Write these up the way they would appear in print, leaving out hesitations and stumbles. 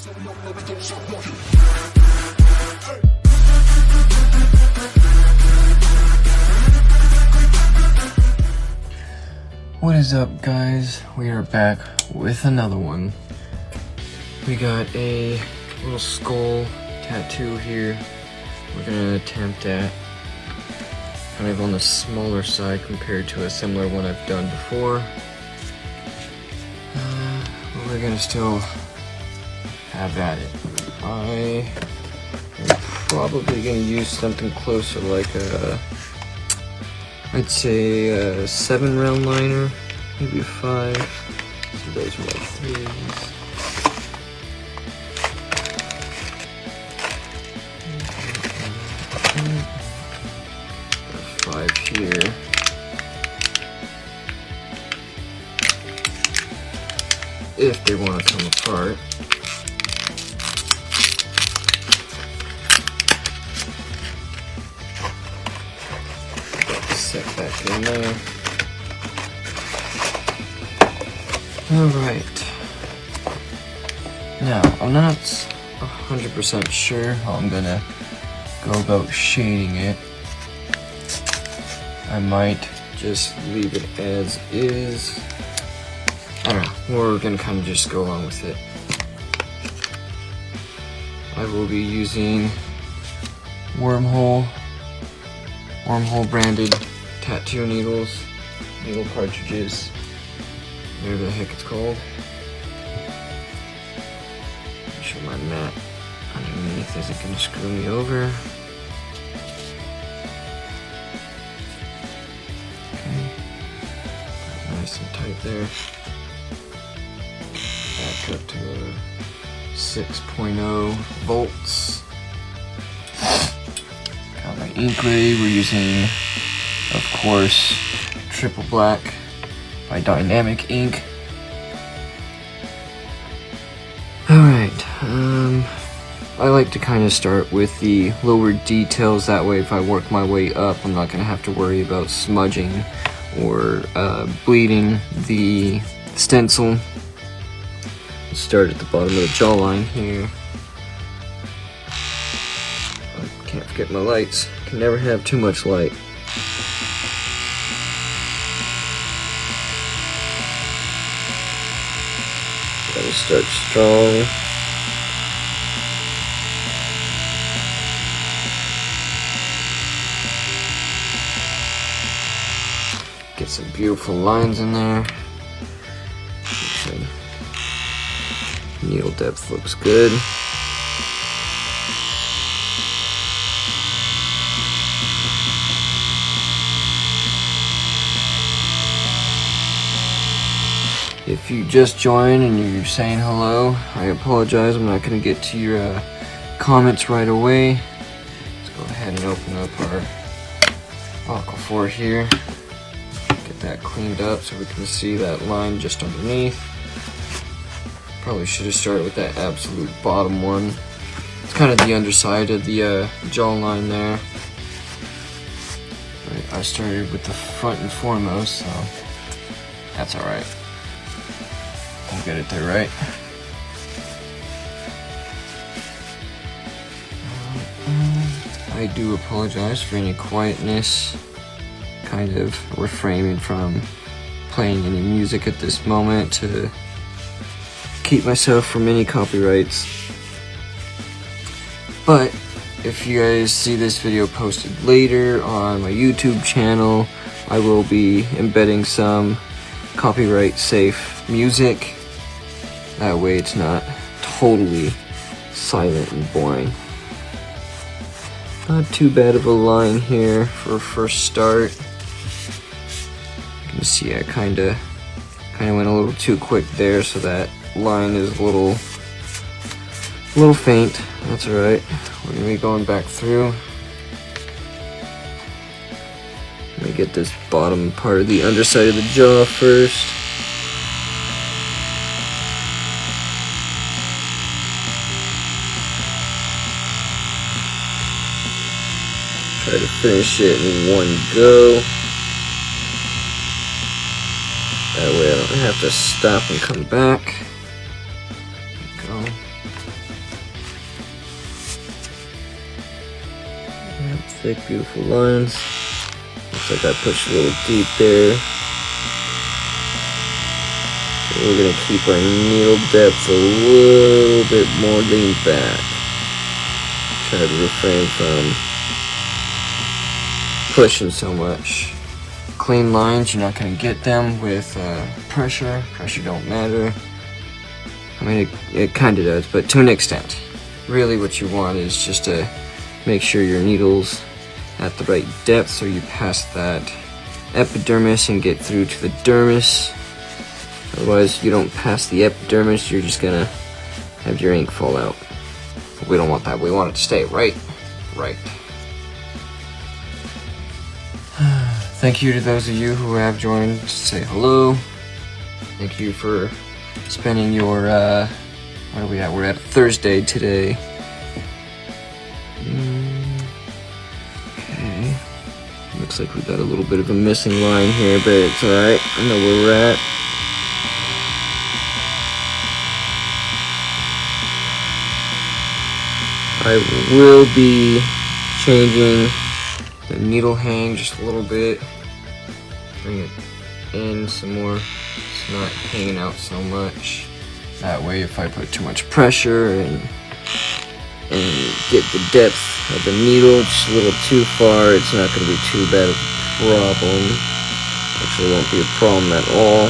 What is up, guys? We are back with another one. We got a little skull tattoo here. We're gonna attempt at kind of on the smaller side compared to a similar one I've done before. But we're gonna still have at it. I am probably gonna use something closer like I'd say a 7 round liner, maybe a 5. So those are like 3s. A 5 here. If they want to come apart. Set back in there. Alright. Now, I'm not 100% sure how I'm gonna go about shading it. I might just leave it as is. I don't know. We're gonna kind of just go along with it. I will be using Wormhole branded tattoo needle cartridges, whatever the heck it's called. Make sure my mat underneath isn't gonna screw me over. Okay, nice and tight there. Back up to 6.0 volts. Got my Inklay. We're using, of course, Triple Black by Dynamic Ink. Alright, I like to kind of start with the lower details, that way if I work my way up, I'm not going to have to worry about smudging or bleeding the stencil. Start at the bottom of the jawline here. I can't forget my lights. Can never have too much light. Gotta start strong. Get some beautiful lines in there. Okay. Needle depth looks good. If you just joined and you're saying hello, I apologize. I'm not going to get to your comments right away. Let's go ahead and open up our Aquaphor here. Get that cleaned up so we can see that line just underneath. Probably should have started with that absolute bottom one. It's kind of the underside of the jawline there. But I started with the front and foremost, so that's alright. We'll get it there right. I do apologize for any quietness, kind of refraining from playing any music at this moment to keep myself from any copyrights. But if you guys see this video posted later on my YouTube channel, I will be embedding some copyright safe music. That way it's not totally silent and boring. Not too bad of a line here for a first start. You can see I kinda went a little too quick there, so that line is a little faint. That's alright. We're gonna be going back through. Let me get this bottom part of the underside of the jaw first. Try to finish it in one go. That way I don't have to stop and come back. There we go. thick, beautiful lines. Looks like I pushed a little deep there. So we're gonna keep our needle depth a little bit more lean back. Try to refrain from pushing so much. Clean lines, you're not gonna get them with pressure. Pressure don't matter. I mean, it kind of does, but to an extent. Really what you want is just to make sure your needle's at the right depth so you pass that epidermis and get through to the dermis. Otherwise, you don't pass the epidermis, you're just gonna have your ink fall out. We don't want that. We want it to stay right. Thank you to those of you who have joined to say hello. Thank you for spending your, what are we at? We're at Thursday today. Okay. Looks like we got a little bit of a missing line here, but it's alright. I know where we're at. I will be changing the needle hang just a little bit. Bring it in some more. It's not hanging out so much. That way, if I put too much pressure and get the depth of the needle just a little too far, it's not going to be too bad of a problem. Actually, it won't be a problem at all.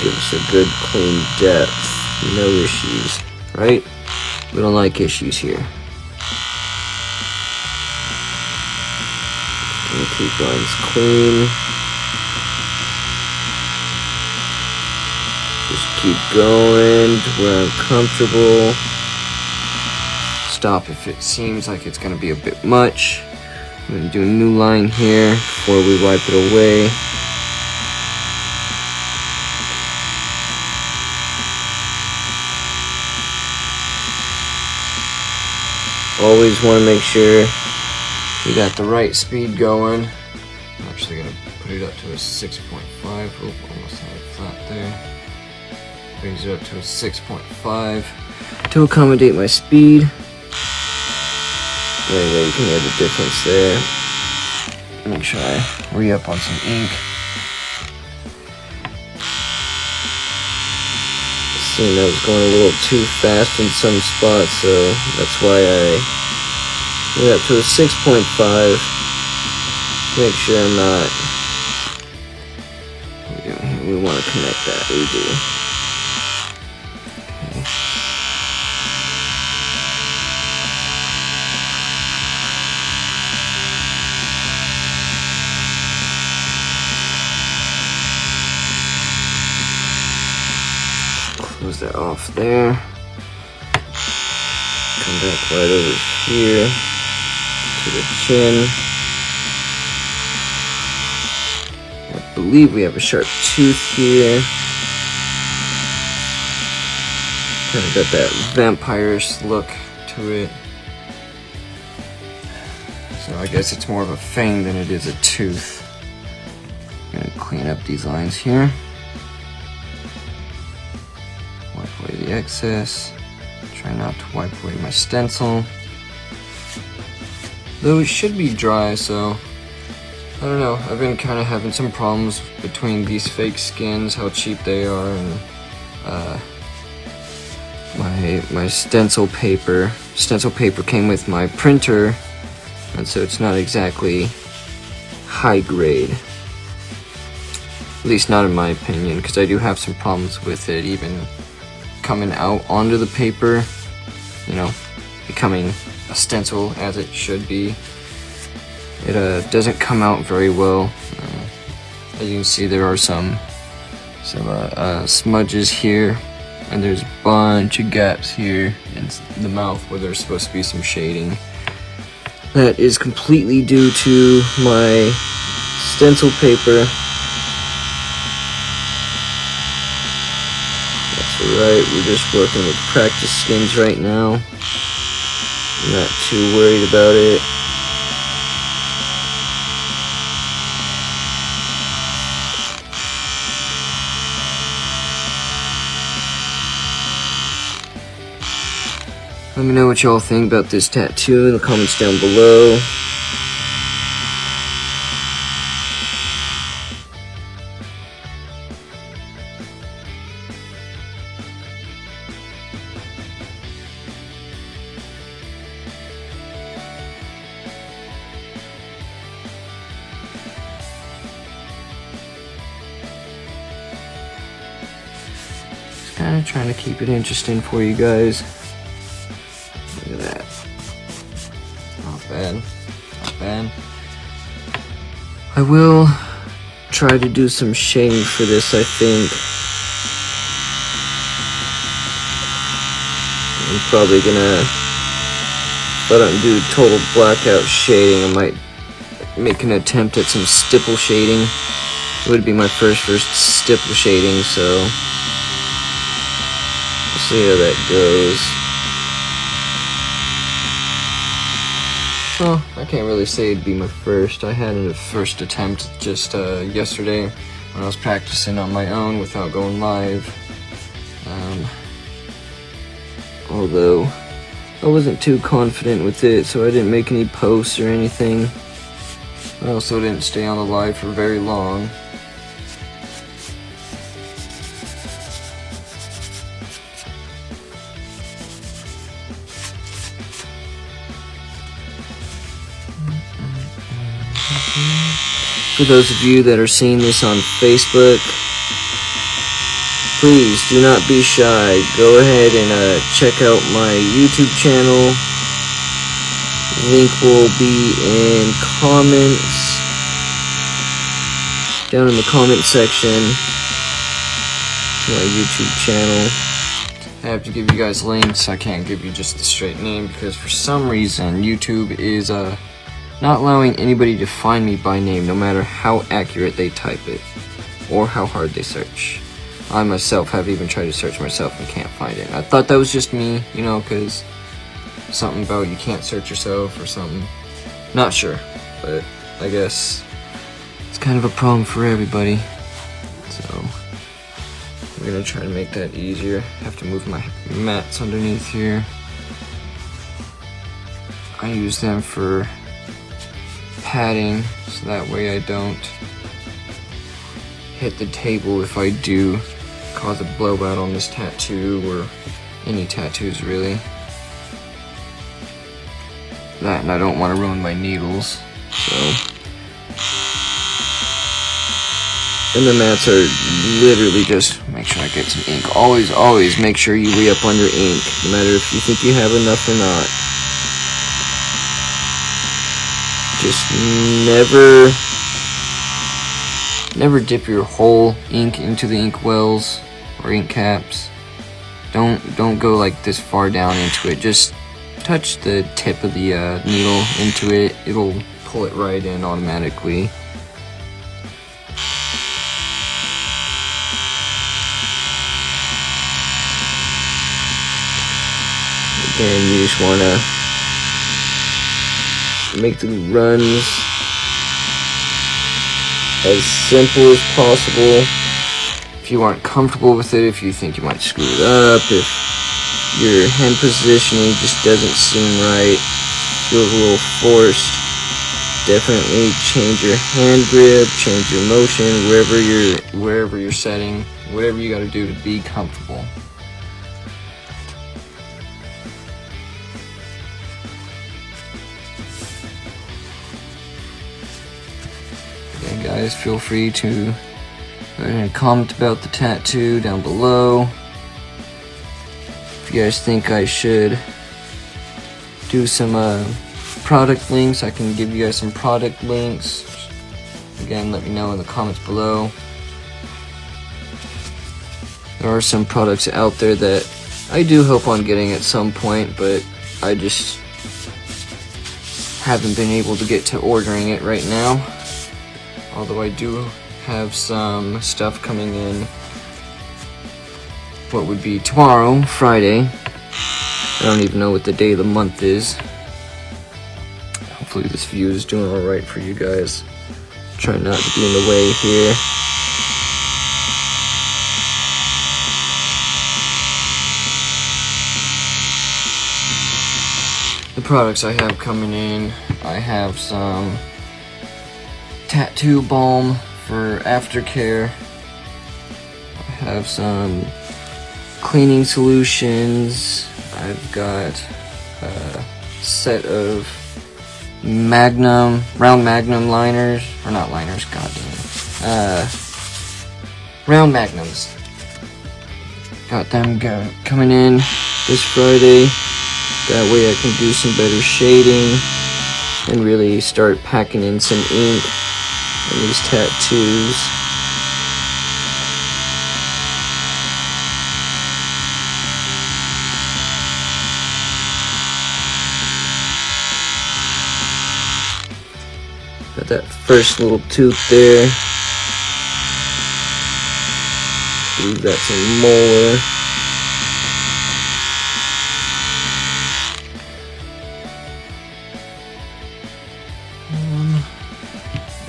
Give us a good clean depth. No issues, right? We don't like issues here. Gonna keep lines clean. Just keep going to where I'm comfortable. Stop if it seems like it's gonna be a bit much. I'm gonna do a new line here before we wipe it away. Always want to make sure you got the right speed going. I'm actually going to put it up to a 6.5. Oh, almost had it flat there. Brings it up to a 6.5 to accommodate my speed. There you go, you can hear the difference there. Make sure I re-up on some ink. Seeing that was going a little too fast in some spots, so that's why I went up to a 6.5. Make sure I'm not. What are we doing here? We want to connect that. We do. Okay. Close that off there. Come back right over here to the chin. I believe we have a sharp tooth here. Kind of got that vampire-ish look to it. So I guess it's more of a fang than it is a tooth. I'm gonna clean up these lines here. Wipe away the excess. Try not to wipe away my stencil. Though it should be dry, so I don't know. I've been kind of having some problems between these fake skins, how cheap they are, and my stencil paper. Stencil paper came with my printer, and so it's not exactly high grade. At least not in my opinion, because I do have some problems with it even coming out onto the paper, you know, becoming a stencil as it should be. It doesn't come out very well. As you can see, there are some smudges here, and there's a bunch of gaps here in the mouth where there's supposed to be some shading. That is completely due to my stencil paper. Right, we're just working with practice skins right now. I'm not too worried about it. Let me know what y'all think about this tattoo in the comments down below. Kind of trying to keep it interesting for you guys. Look at that. Not bad. Not bad. I will try to do some shading for this, I think. I'm probably gonna, if I don't do total blackout shading, I might make an attempt at some stipple shading. It would be my first stipple shading, so see how that goes. Well, I can't really say it'd be my first. I had a first attempt just yesterday when I was practicing on my own without going live. Although I wasn't too confident with it, so I didn't make any posts or anything. I also didn't stay on the live for very long. For those of you that are seeing this on Facebook, please do not be shy. Go ahead and check out my YouTube channel. Link will be in comments, down in the comment section to my YouTube channel. I have to give you guys links. I can't give you just the straight name because for some reason YouTube is not allowing anybody to find me by name, no matter how accurate they type it or how hard they search. I myself have even tried to search myself and can't find it. I thought that was just me, you know, because something about you can't search yourself or something. Not sure, but I guess it's kind of a problem for everybody. So we're gonna try to make that easier. Have to move my mats underneath here. I use them for padding, so that way I don't hit the table if I do cause a blowout on this tattoo, or any tattoos really. That, and I don't want to ruin my needles, so. And the mats are literally just, make sure I get some ink. Always make sure you re-up on your ink, no matter if you think you have enough or not. Just never dip your whole ink into the ink wells or ink caps. Don't go like this far down into it. Just touch the tip of the needle into it. It'll pull it right in automatically. Again, you just wanna make the runs as simple as possible. If you aren't comfortable with it, if you think you might screw it up, if your hand positioning just doesn't seem right, feels a little forced, definitely change your hand grip, change your motion, wherever you're setting, whatever you gotta do to be comfortable. Guys, feel free to go ahead and comment about the tattoo down below. If you guys think I should do some product links, I can give you guys some product links. Again, let me know in the comments below. There are some products out there that I do hope on getting at some point, but I just haven't been able to get to ordering it right now. Although I do have some stuff coming in, what would be tomorrow, Friday. I don't even know what the day of the month is. Hopefully this view is doing alright for you guys. Try not to be in the way here. the products I have coming in. I have some tattoo balm for aftercare. I have some cleaning solutions. I've got a set of round Magnum liners, or not liners, goddamn. Round Magnums. Got them coming in this Friday. That way I can do some better shading and really start packing in some ink on these tattoos. Got that first little tooth there. We've got some molar.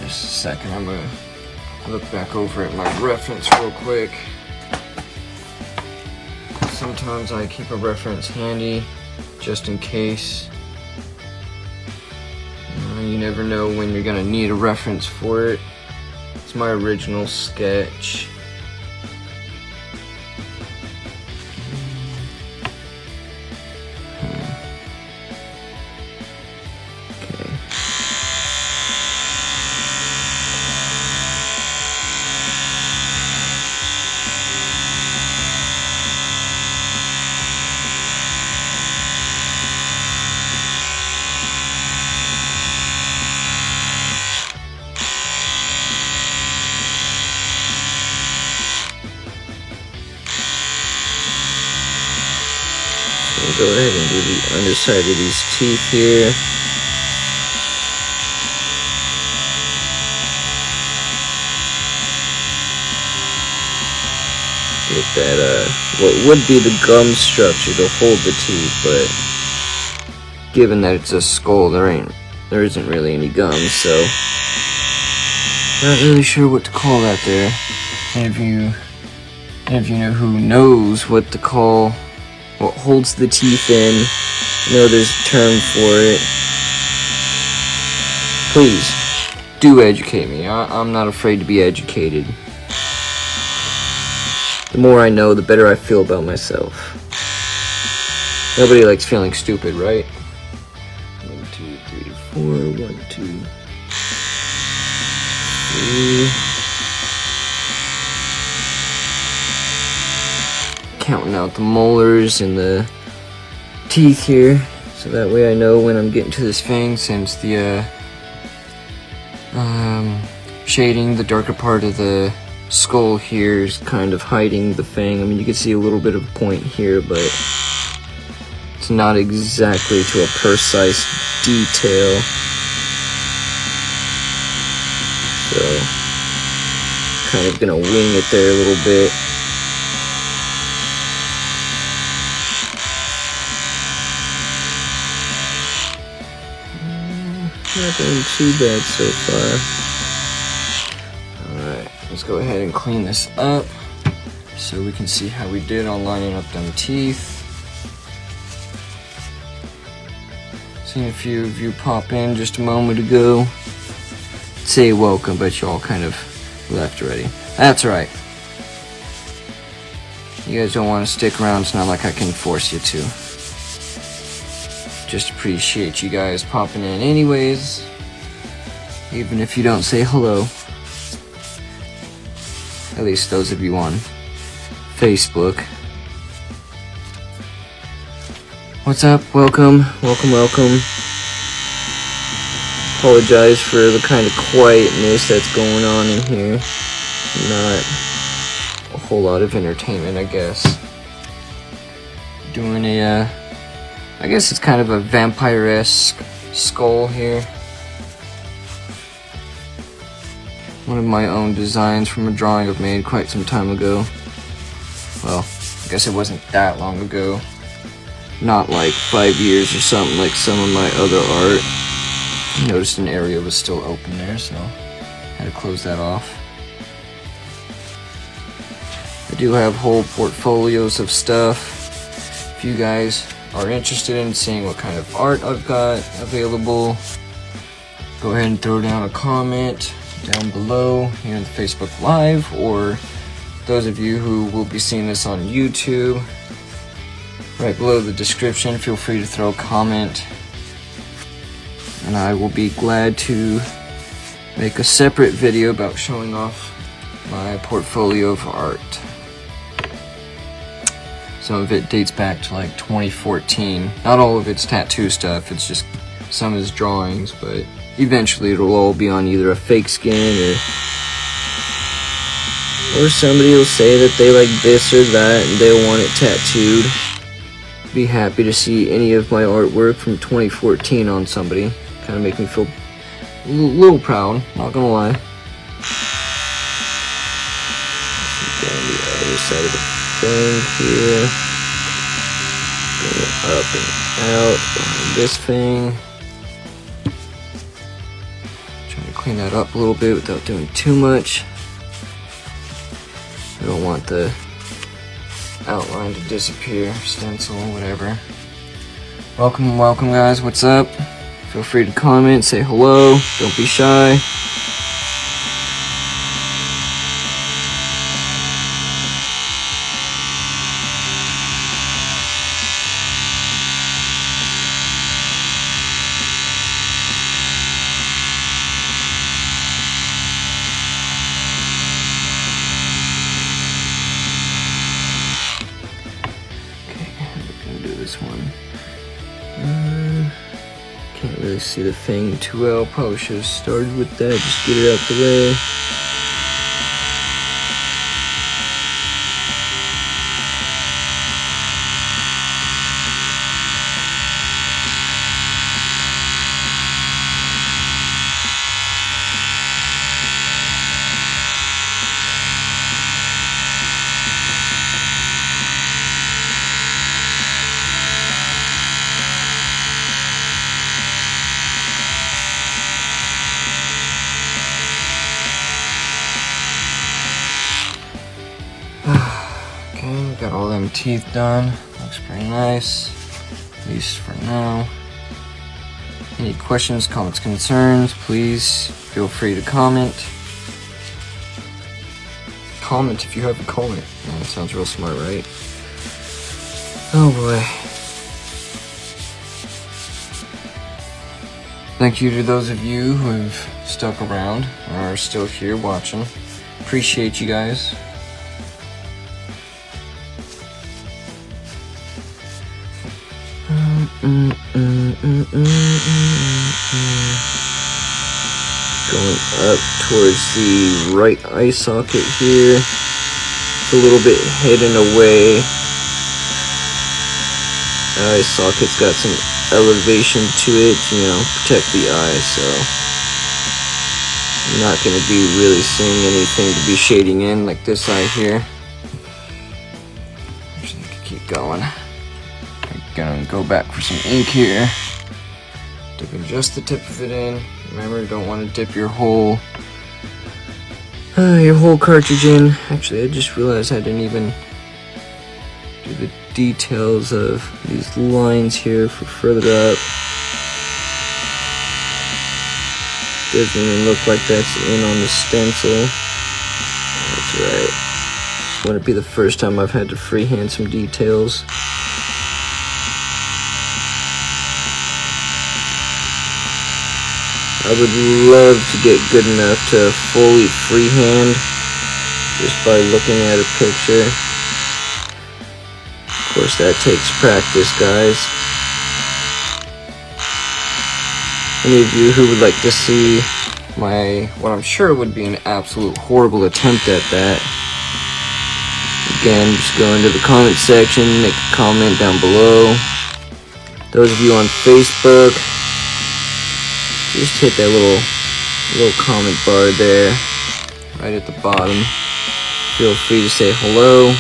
Just a second, I'm gonna look back over at my reference real quick. Sometimes I keep a reference handy just in case. You never know when you're gonna need a reference for it. It's my original sketch. Go ahead and do the underside of these teeth here. Get that, what would be the gum structure to hold the teeth, but given that it's a skull, there isn't really any gum, so not really sure what to call that there. And if you know who knows what to call what holds the teeth in, you know there's a term for it, please do educate me. I'm not afraid to be educated. The more I know, the better I feel about myself. Nobody likes feeling stupid, right? 1, 2, 3, 4, 1, 2, 3. Counting out the molars and the teeth here, so that way I know when I'm getting to this fang, since the shading, the darker part of the skull here is kind of hiding the fang. I mean, you can see a little bit of a point here, but it's not exactly to a precise detail. So, kind of gonna wing it there a little bit. Not doing too bad so far. Alright, let's go ahead and clean this up so we can see how we did on lining up them teeth. Seen a few of you pop in just a moment ago. Say welcome, but you all kind of left already. That's right. You guys don't want to stick around, it's not like I can force you to. Just appreciate you guys popping in anyways, even if you don't say hello. At least those of you on Facebook. What's up? Welcome. Apologize for the kind of quietness that's going on in here. Not a whole lot of entertainment, I guess. Doing a I guess it's kind of a vampire-esque skull here. One of my own designs from a drawing I've made quite some time ago. Well, I guess it wasn't that long ago. Not like 5 years or something like some of my other art. I noticed an area was still open there, so I had to close that off. I do have whole portfolios of stuff. If you guys are interested in seeing what kind of art I've got available, go ahead and throw down a comment down below here in the Facebook Live, or those of you who will be seeing this on YouTube, right below the description, feel free to throw a comment, and I will be glad to make a separate video about showing off my portfolio of art. Some of it dates back to like 2014. Not all of it's tattoo stuff, it's just some is drawings, but eventually it'll all be on either a fake skin or somebody will say that they like this or that and they want it tattooed. Be happy to see any of my artwork from 2014 on somebody. Kind of make me feel a little proud, not gonna lie. Down the other side of the thing here. Going up and out behind this thing. Trying to clean that up a little bit without doing too much. I don't want the outline to disappear, stencil, whatever. Welcome guys, what's up? Feel free to comment, say hello, don't be shy. This one. Can't really see the thing too well. Probably should have started with that. Just get it out the way. Okay, we got all them teeth done. Looks pretty nice, at least for now. Any questions, comments, concerns, please feel free to comment. Comment if you have a comment. Man, that sounds real smart, right? Oh boy. Thank you to those of you who have stuck around or are still here watching. Appreciate you guys. Going up towards the right eye socket here. It's a little bit hidden away. Eye socket's got some elevation to it, you know, protect the eye, so I'm not going to be really seeing anything to be shading in like this eye here. Actually, I could keep going. I'm gonna go back for some ink here. Dipping just the tip of it in. Remember, you don't want to dip your whole cartridge in. Actually, I just realized I didn't even do the details of these lines here for further up. Doesn't even look like that's in on the stencil. That's right. Wouldn't be the first time I've had to freehand some details. I would love to get good enough to fully freehand just by looking at a picture. Of course, that takes practice, guys. Any of you who would like to see what I'm sure would be an absolute horrible attempt at that, again, just go into the comment section, make a comment down below. Those of you on Facebook, just hit that little comment bar there, right at the bottom. Feel free to say hello.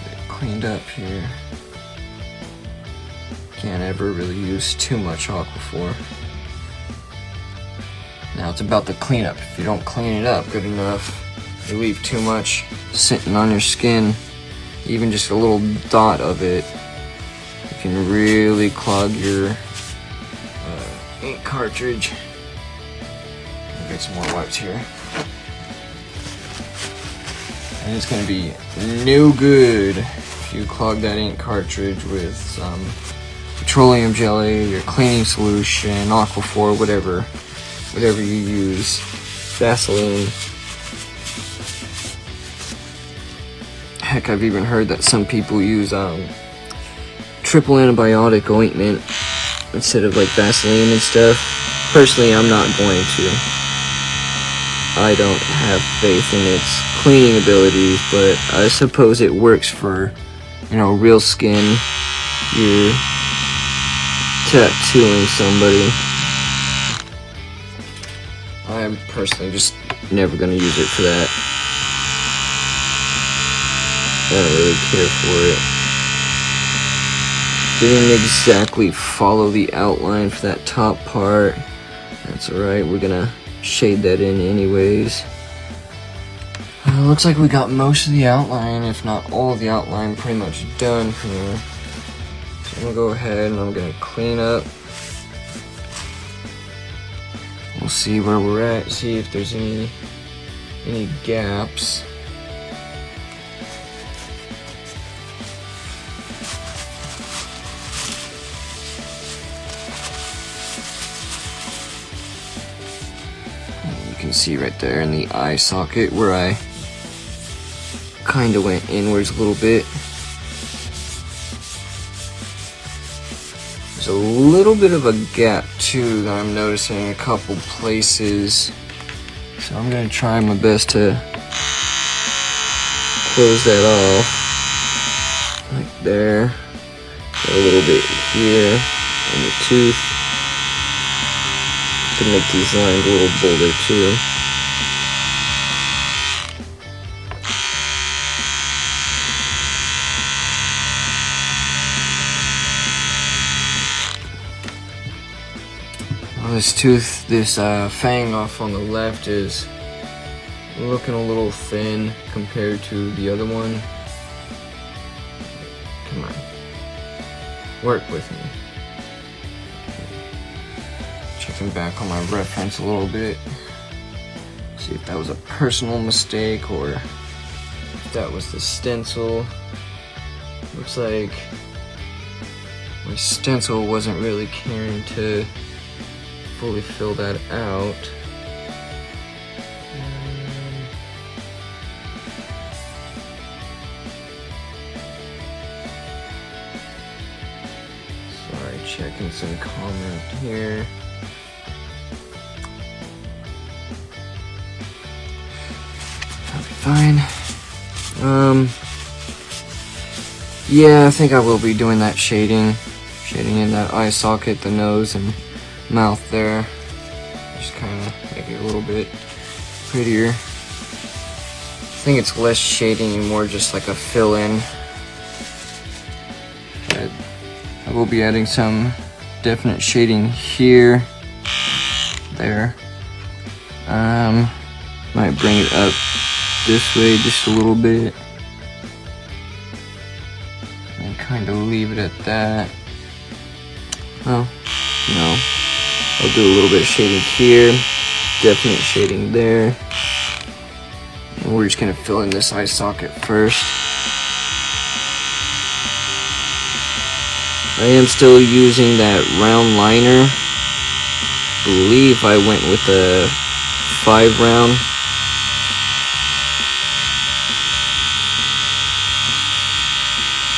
Get it cleaned up here. Can't ever really use too much Aquaphor. Now it's about the cleanup. If you don't clean it up good enough, you leave too much sitting on your skin, even just a little dot of it, you can really clog your ink cartridge. I'll get some more wipes here. And it's gonna be no good if you clog that ink cartridge with some petroleum jelly, your cleaning solution, Aquaphor, whatever you use, Vaseline. Heck, I've even heard that some people use triple antibiotic ointment instead of like Vaseline and stuff. Personally, I'm not going to. I don't have faith in its cleaning abilities, but I suppose it works for, you know, real skin. You're tattooing somebody. I'm personally just never gonna use it for that. I don't really care for it. Didn't exactly follow the outline for that top part. That's alright, we're gonna shade that in anyways. Looks like we got most of the outline, if not all of the outline, pretty much done here. So I'm gonna go ahead and I'm gonna clean up. We'll see where we're at, see if there's any gaps. You can see right there in the eye socket where I kind of went inwards a little bit. There's a little bit of a gap too that I'm noticing in a couple places. So I'm gonna try my best to close that off. Like there. Got a little bit here on the tooth. To make these lines a little bolder too. This tooth, this fang off on the left is looking a little thin compared to the other one. Come on, work with me. Checking back on my reference a little bit. See if that was a personal mistake or if that was the stencil. Looks like my stencil wasn't really caring to fully fill that out. Sorry, checking some comment here. That'll be fine. Yeah, I think I will be doing that shading in that eye socket, the nose and mouth there. Just kind of make it a little bit prettier. I think it's less shading and more just like a fill-in. I will be adding some definite shading here, there. Might bring it up this way just a little bit. And kind of leave it at that. Oh, no. I'll do a little bit of shading here, definite shading there. And we're just gonna fill in this eye socket first. I am still using that round liner. I believe I went with the 5 round.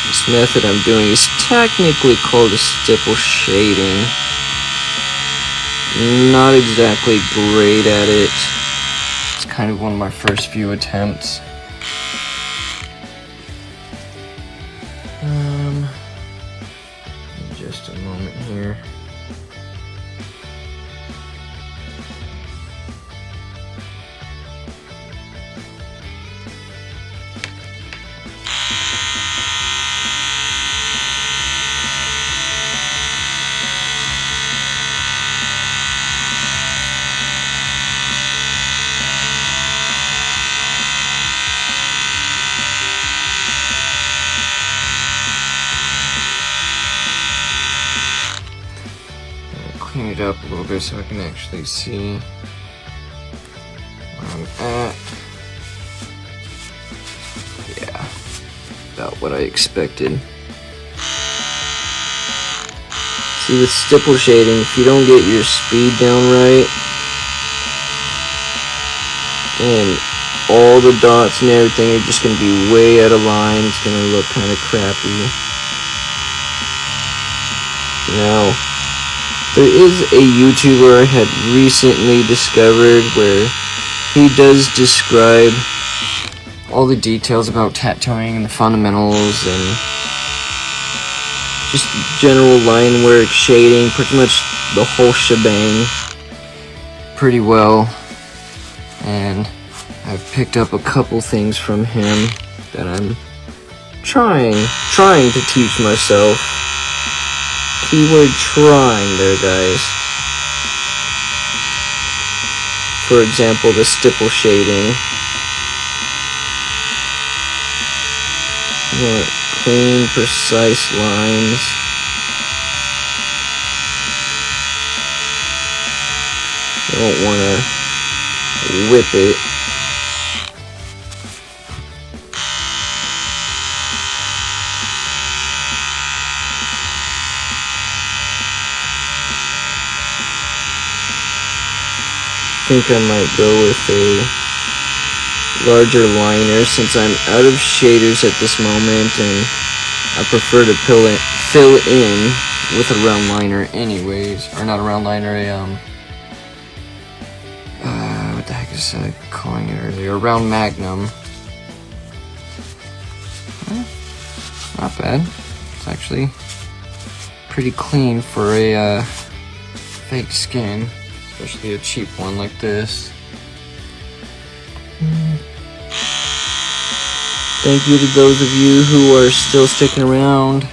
This method I'm doing is technically called a stipple shading. Not exactly great at it. It's kind of one of my first few attempts. Just a moment here. it up a little bit so I can actually see where I'm at. Yeah, about what I expected. See, with stipple shading, if you don't get your speed down right, and all the dots and everything are just going to be way out of line, it's going to look kind of crappy. Now, there is a YouTuber I had recently discovered where he does describe all the details about tattooing and the fundamentals and just general line work, shading, pretty much the whole shebang pretty well. And I've picked up a couple things from him that I'm trying to teach myself. Keyword trying there, guys. For example, the stipple shading. You want clean, precise lines. You don't want to whip it. I think I might go with a larger liner since I'm out of shaders at this moment, and I prefer to fill in with a round liner anyways, or not a round liner, what the heck is I calling it earlier, a round magnum. Not bad. It's actually pretty clean for a fake skin. Especially a cheap one like this. Thank you to those of you who are still sticking around.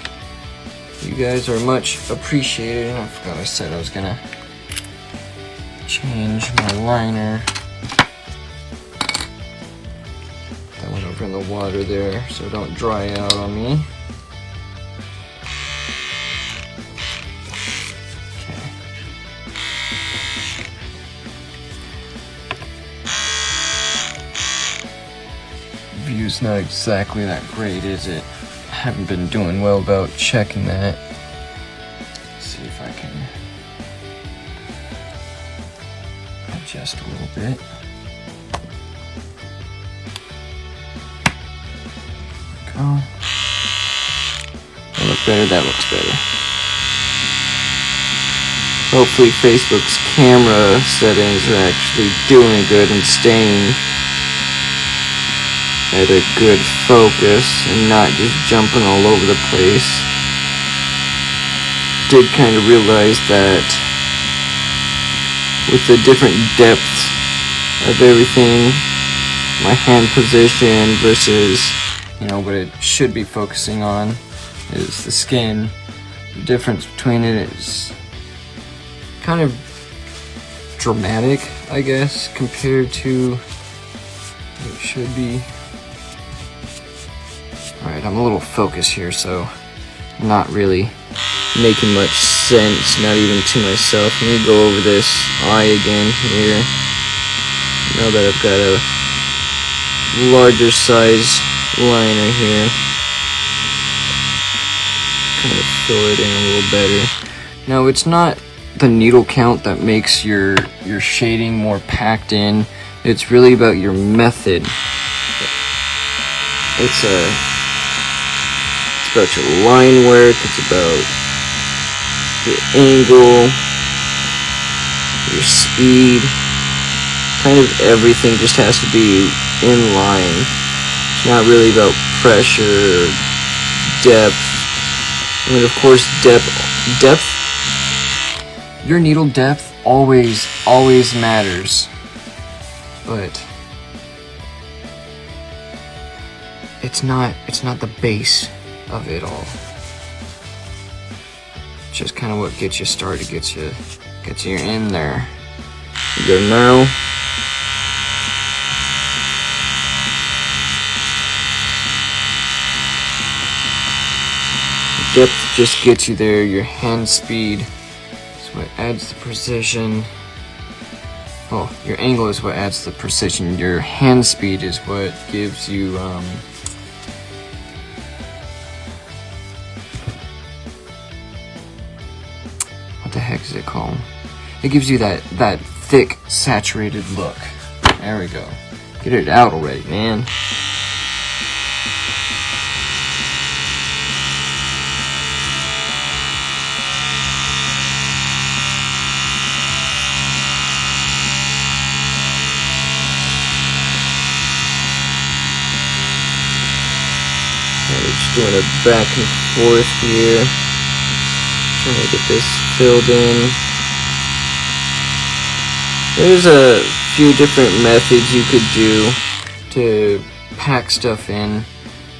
You guys are much appreciated. I forgot I said I was gonna change my liner. That went over in the water there, so don't dry out on me. View's not exactly that great, is it? I haven't been doing well about checking that. Let's see if I can adjust a little bit. Go. That looks better, that looks better. Hopefully Facebook's camera settings are actually doing good and staying at a good focus and not just jumping all over the place. Did kind of realize that with the different depth of everything, my hand position versus, you know, what it should be focusing on is the skin. The difference between it is kind of dramatic, I guess, compared to what it should be. Alright, I'm a little focused here, so not really making much sense, not even to myself. Let me go over this eye again here. Now that I've got a larger size liner here. Kind of fill it in a little better. Now, it's not the needle count that makes your shading more packed in. It's really about your method. It's about your line work, it's about your angle, your speed, kind of everything just has to be in line. It's not really about pressure, depth. I mean, of course, depth, your needle depth always matters, but it's not the base of it all. It's just kind of what gets you started, gets you in there. You go now. Depth just gets you there. Your hand speed is what adds the precision. Well, your angle is what adds the precision. Your hand speed is what gives you what the heck is it called? It gives you that thick, saturated look. There we go. Get it out already, man. Just doing a back and forth here, trying to get this filled in. There's a few different methods you could do to pack stuff in.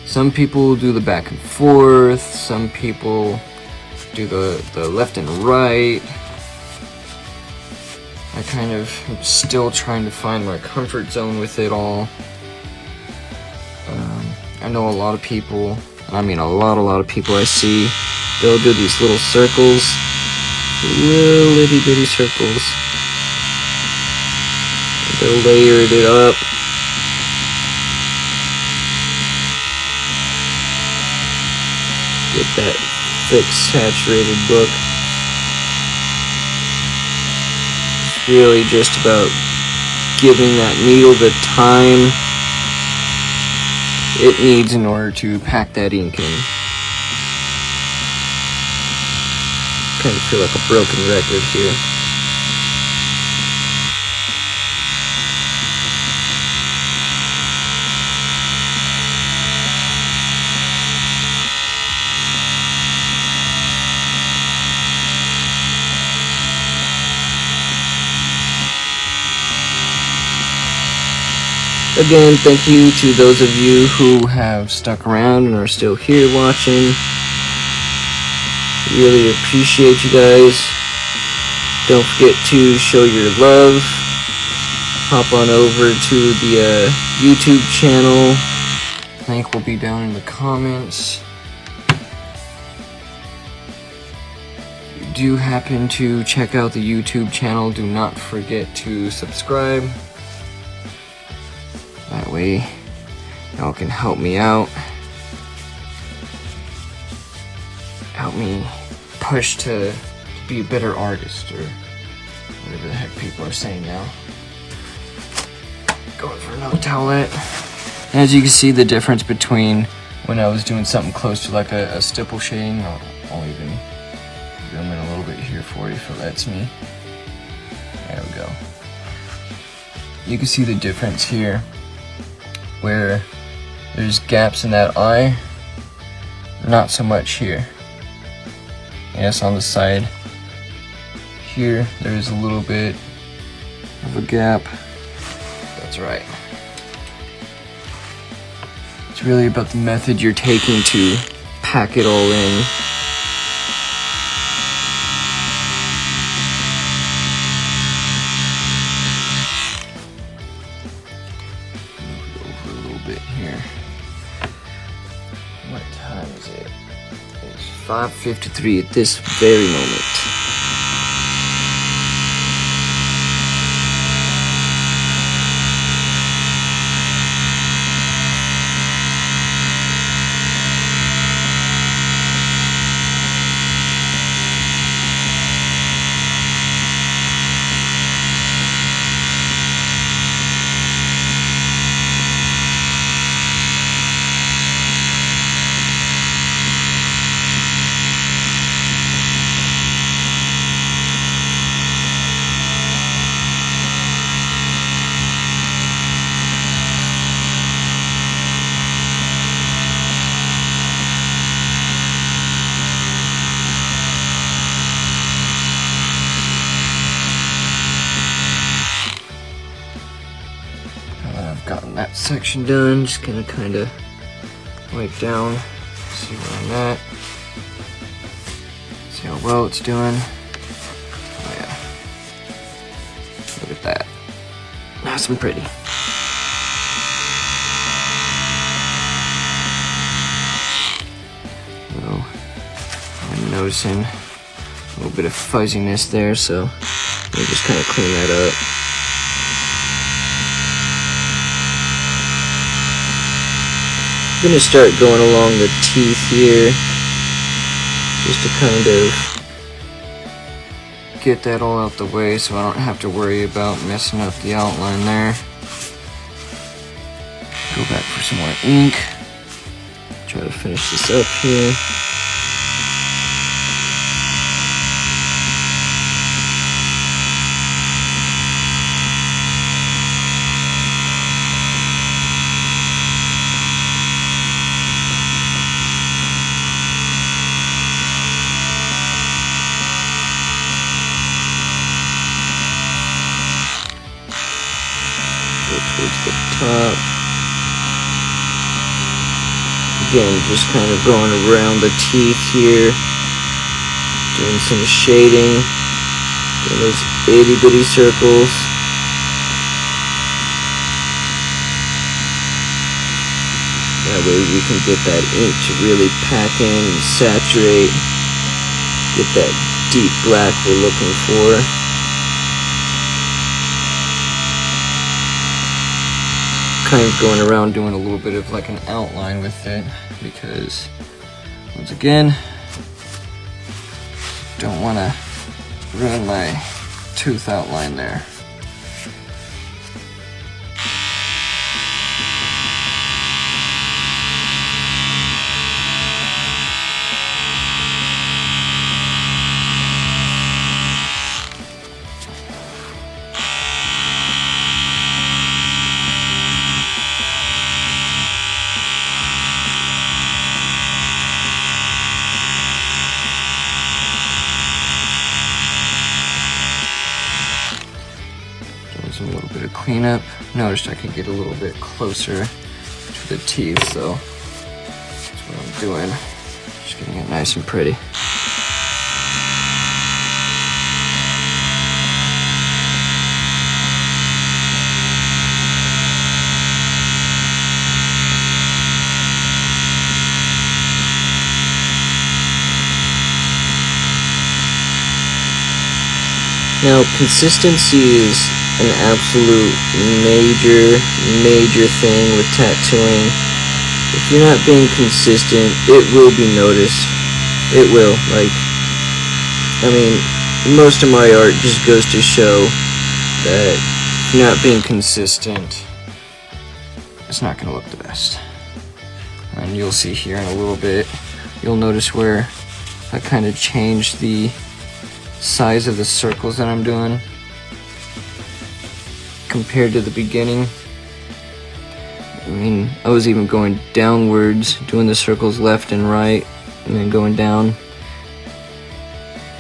Some people do the back and forth, some people do the left and right. I kind of am still trying to find my comfort zone with it all. I know a lot of people, and I mean a lot of people I see, they'll do these little circles, little itty bitty circles. They'll layer it up. Get that thick, saturated look. It's really just about giving that needle the time it needs in order to pack that ink in. Kind of feel like a broken record here. Again, thank you to those of you who have stuck around and are still here watching. Really appreciate you guys. Don't forget to show your love. Hop on over to the YouTube channel. Link will be down in the comments. If you do happen to check out the YouTube channel, do not forget to subscribe. That way, y'all can help me out. Help me push to be a better artist, or whatever the heck people are saying now. Going for another towelette. As you can see, the difference between when I was doing something close to like a stipple shading, I'll even zoom in a little bit here for you if it lets me. There we go. You can see the difference here, where there's gaps in that eye, not so much here. Yes, on the side here, there's a little bit of a gap. That's right. It's really about the method you're taking to pack it all in. Here. What time is it? It's 5:53 at this very moment. Gotten that section done, just gonna kind of wipe down, see where I'm at, see how well it's doing. Oh yeah, look at that, nice and pretty. So I'm noticing A little bit of fuzziness there, so let me just kind of clean that up. I'm gonna start going along the teeth here, just to kind of get that all out the way so I don't have to worry about messing up the outline there. Go back for some more ink. Try to finish this up here. Towards the top. Again, just kind of going around the teeth here, doing some shading, doing those itty bitty circles. That way we can get that ink to really pack in and saturate, get that deep black we're looking for. Kind of going around doing a little bit of like an outline with it, because once again, don't want to ruin my tooth outline there. A little bit of cleanup. Noticed I could get a little bit closer to the teeth, so that's what I'm doing. Just getting it nice and pretty. Now, consistency is an absolute major thing with tattooing. If you're not being consistent, it will be noticed. It will. Like, I mean, most of my art just goes to show that if you're not being consistent, it's not going to look the best. And you'll see here in a little bit, you'll notice where I kind of changed the size of the circles that I'm doing compared to the beginning. I mean, I was even going downwards, doing the circles left and right, and then going down.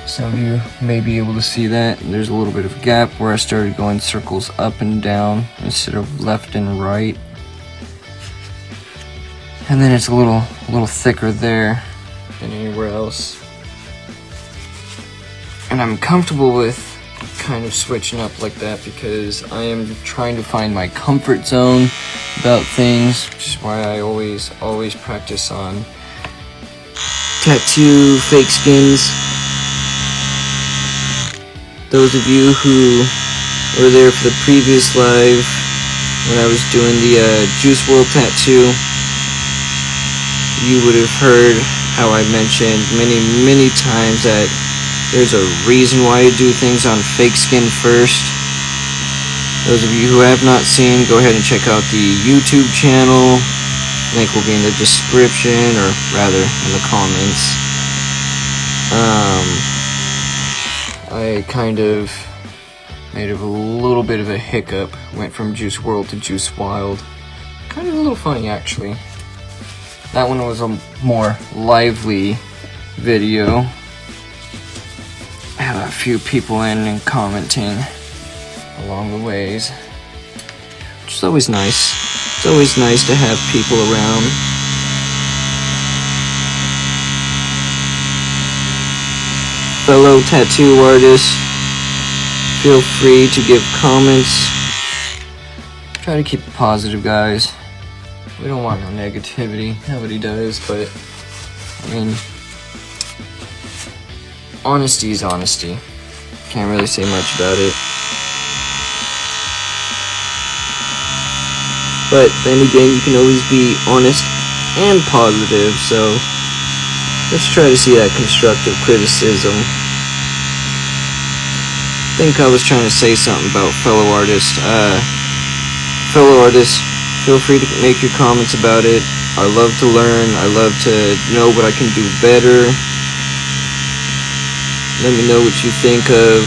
Some of you may be able to see that. There's a little bit of a gap where I started going circles up and down instead of left and right. And then it's a little thicker there than anywhere else. And I'm comfortable with kind of switching up like that because I am trying to find my comfort zone about things, which is why I always practice on tattoo fake skins. Those of you who were there for the previous live when I was doing the Juice WRLD tattoo, you would have heard how I mentioned many times that there's a reason why you do things on fake skin first. Those of you who have not seen, go ahead and check out the YouTube channel. Link will be in the description, or rather in the comments. I kind of made a little bit of a hiccup. Went from Juice WRLD to Juice WILD. Kind of a little funny, actually. That one was a more lively video. I had a few people in and commenting along the ways, which is always nice. It's always nice to have people around. Fellow tattoo artists, feel free to give comments. Try to keep it positive, guys. We don't want no negativity. Nobody does, but I mean, honesty is honesty. Can't really say much about it. But then again, you can always be honest and positive, so let's try to see that constructive criticism. I think I was trying to say something about fellow artists. Fellow artists, feel free to make your comments about it. I love to learn. I love to know what I can do better. Let me know what you think of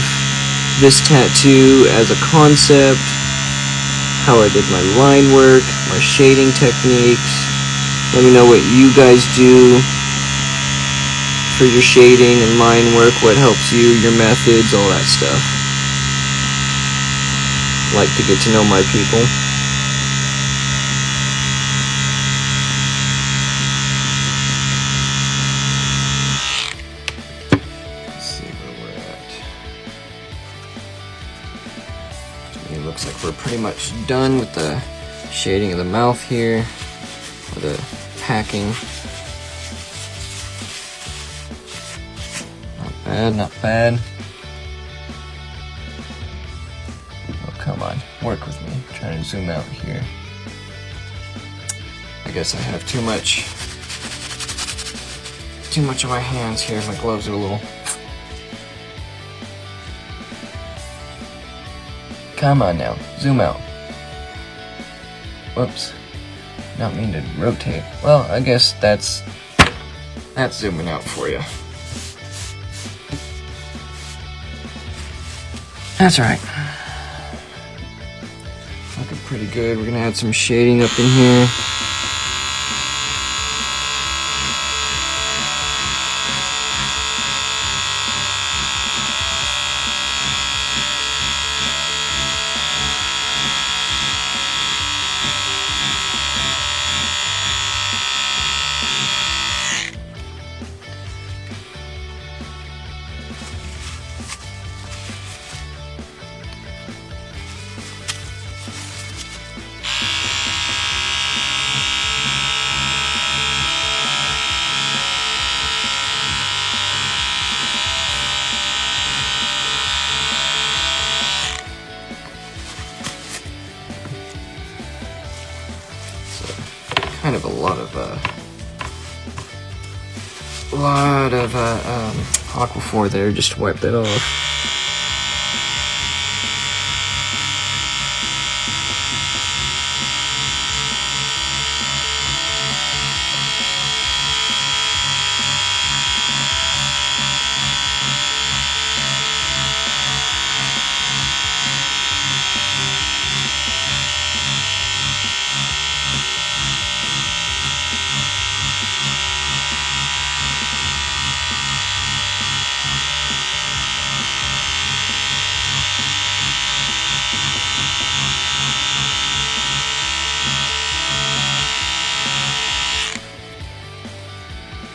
this tattoo as a concept, how I did my line work, my shading techniques. Let me know what you guys do for your shading and line work, what helps you, your methods, all that stuff. Like to get to know my people. Let's see where we're at. To me, it looks like we're pretty much done with the shading of the mouth here, or the packing. Not bad, not bad. Come on, work with me. I'm trying to zoom out here. I guess I have too much on my hands here. My gloves are a little. Come on now, zoom out. Whoops, not mean to rotate. Well, I guess that's zooming out for you. That's right. Looking pretty good. We're gonna add some shading up in here. Kind of a lot of Aquaphor there, just to wipe that off.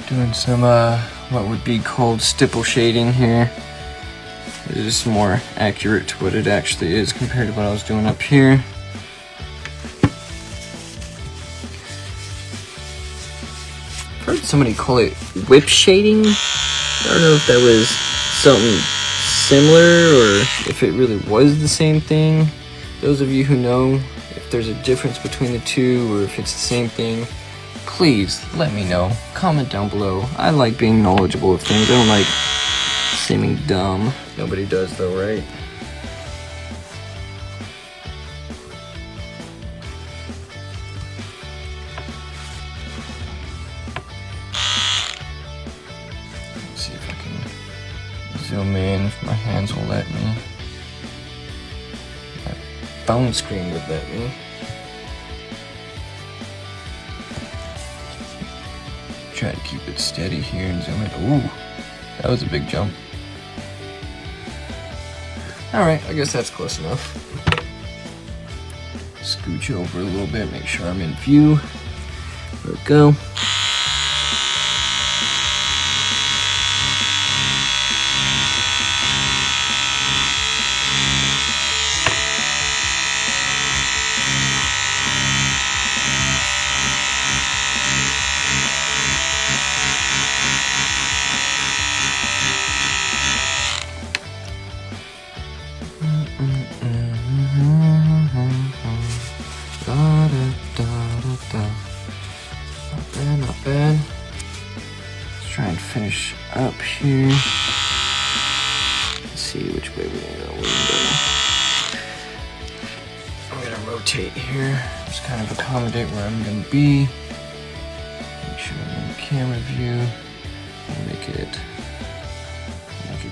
Doing some what would be called stipple shading here. It is more accurate to what it actually is compared to what I was doing up here. I've heard somebody call it whip shading. I don't know if that was something similar or if it really was the same thing. Those of you who know if there's a difference between the two or if it's the same thing, please let me know. Comment down below. I like being knowledgeable of things. I don't like seeming dumb. Nobody does though, right? Let's see if I can zoom in, if my hands will let me. My phone screen would let me. Try to keep it steady here and zoom in. Ooh, that was a big jump. Alright, I guess that's close enough. Scooch over a little bit, make sure I'm in view. There we go. finish up here. Let's see which way we're gonna go. I'm gonna rotate here, just kind of accommodate where I'm gonna be. Make sure I'm in camera view. Make it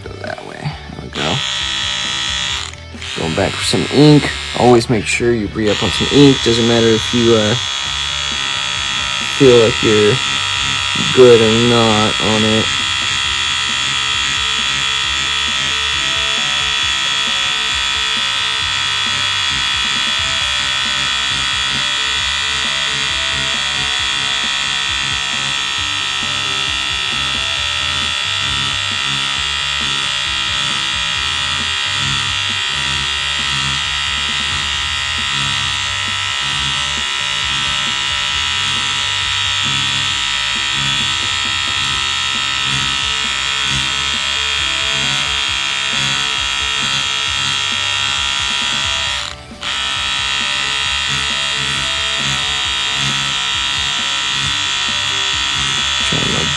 go that way. There we go. Going back for some ink. Always make sure you re-up on some ink. Doesn't matter if you feel like you're good or not on it.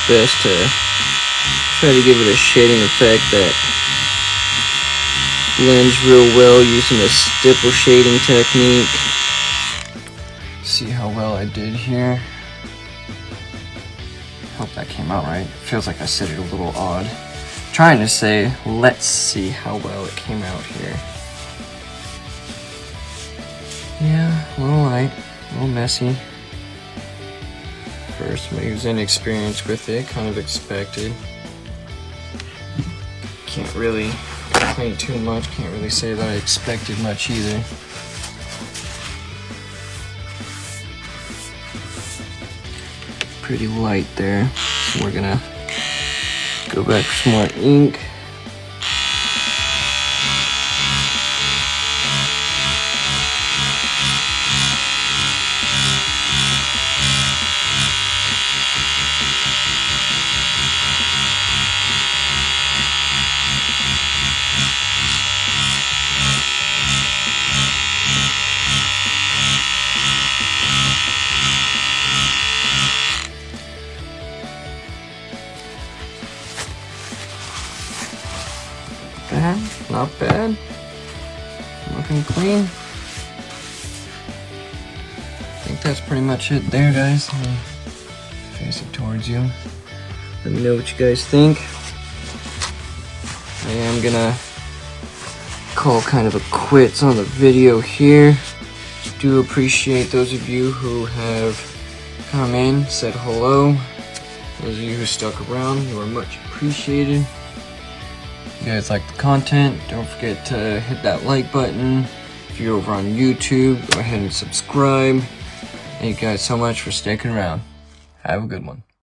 Best to try to give it a shading effect that blends real well using a stipple shading technique. See how well I did here. Hope that came out right. Feels like I said it a little odd. Trying to say, let's see how well it came out here. Yeah, a little light, a little messy. First, somebody who's inexperienced with it, kind of expected. Can't really complain too much, can't really say that I expected much either. Pretty light there, so we're gonna go back for some more ink. Not bad. Looking clean. I think that's pretty much it there, guys. Let me face it towards you. Let me know what you guys think. I am gonna call kind of a quits on the video here. Do appreciate those of you who have come in, said hello. Those of you who stuck around, you are much appreciated. If you guys like the content, don't forget to hit that like button. If you're over on YouTube, go ahead and subscribe. Thank you guys so much for sticking around. Have a good one.